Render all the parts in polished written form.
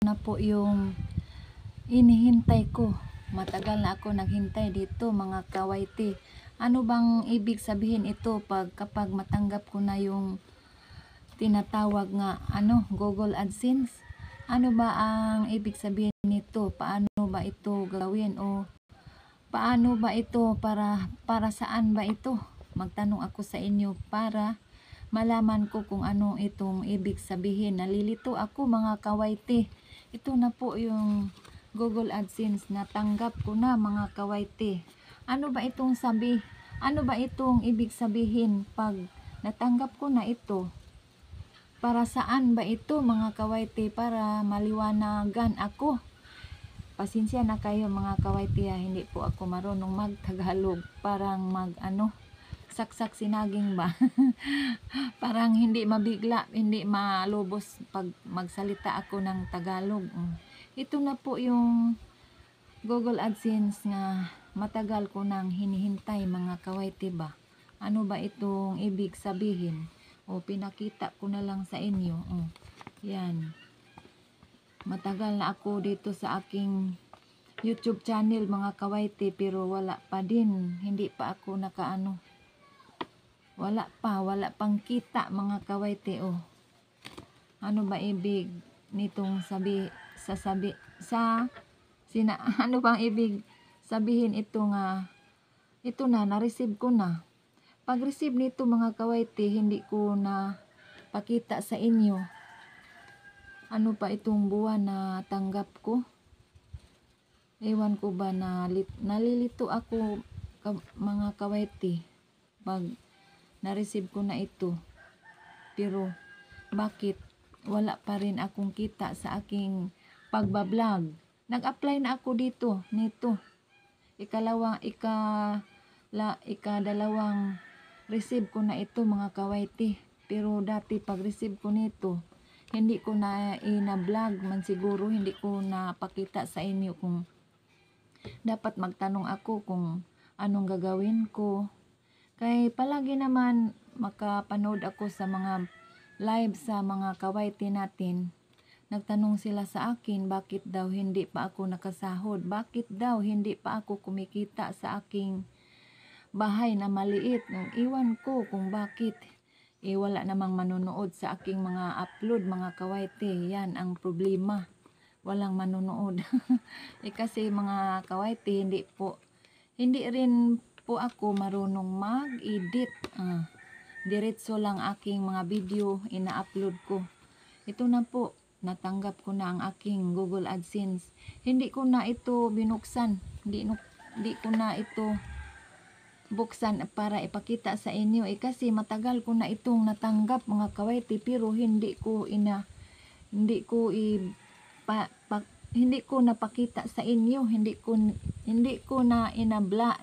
Na po yung inihintay ko. Matagal na ako naghintay dito mga kawaiti. Ano bang ibig sabihin ito kapag matanggap ko na yung tinatawag nga Google AdSense? Ano ba ang ibig sabihin nito? Paano ba ito gawin o paano ba ito para saan ba ito? Magtanong ako sa inyo para malaman ko kung ano itong ibig sabihin. Nalilito ako mga kawaiti. Ito na po yung Google AdSense, natanggap ko na mga kawaiti. Ano ba itong ibig sabihin pag natanggap ko na ito? Para saan ba ito mga kawaiti? Para maliwanagan ako. Pasensya na kayo mga kawaiti, hindi po ako marunong mag-Tagalog. Parang saksak sinaging ba? Parang hindi mabigla, hindi malubos pag magsalita ako ng Tagalog. Ito na po yung Google AdSense nga matagal ko nang hinihintay mga kawaiti ba. Ano ba itong ibig sabihin? O pinakita ko na lang sa inyo. Yan. Matagal na ako dito sa aking YouTube channel mga kawaiti, pero wala pa din. Hindi pa ako wala pang kita mga kawaiti. Ano ba ibig nitong ano bang ibig sabihin ito na-receive ko na. Pag receive nito mga kawaiti, hindi ko na pakita sa inyo. Ano pa itong buwan na tanggap ko? Ewan ko ba, nalilito ako mga kawaiti pag na-receive ko na ito. Pero bakit wala pa rin akong kita sa aking pagbablog? Nag-apply na ako nito. Ikadalawang receive ko na ito mga kawaiti. Pero dati pag receive ko nito, hindi ko na ina-vlog man siguro, hindi ko na pakita sa inyo kung dapat magtanong ako kung anong gagawin ko. Kaya palagi naman makapanood ako sa mga live sa mga kawaiti natin. Nagtanong sila sa akin, bakit daw hindi pa ako nakasahod? Bakit daw hindi pa ako kumikita sa aking bahay na maliit? Iwan ko kung bakit. Wala namang manonood sa aking mga upload mga kawaiti. Yan ang problema. Walang manonood. Kasi mga kawaiti, hindi rin po ako marunong mag-edit. Diretso lang aking mga video ina-upload ko. Ito na po, natanggap ko na ang aking Google AdSense. Hindi ko na ito binuksan. Hindi ko na ito buksan para ipakita sa inyo. Kasi matagal ko na itong natanggap mga kawaiti, pero hindi ko napakita sa inyo. Hindi ko na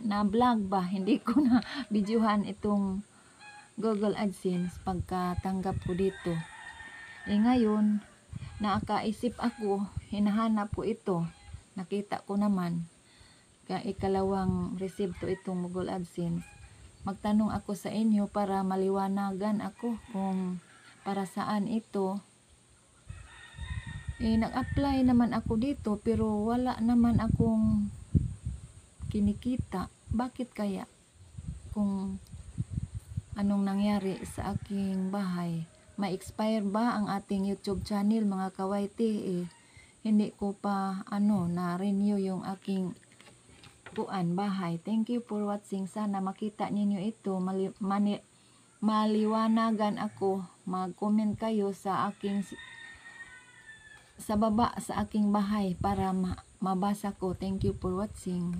na-vlog ba. Hindi ko na videohan itong Google AdSense pagkatanggap ko dito. Ngayon, nakaisip ako, hinahanap ko ito. Nakita ko naman, ikalawang receive to itong Google AdSense. Magtanong ako sa inyo para maliwanagan ako kung para saan ito. Nag-apply naman ako dito, pero wala naman akong kinikita. Bakit kaya? Kung anong nangyari sa aking bahay? May expire ba ang ating YouTube channel mga kawaiti? Hindi ko pa na-renew yung aking bahay. Thank you for watching. Sana makita ninyo ito. Maliwanagan ako. Mag-comment kayo sa baba sa aking bahay para mabasa ko. Thank you for watching.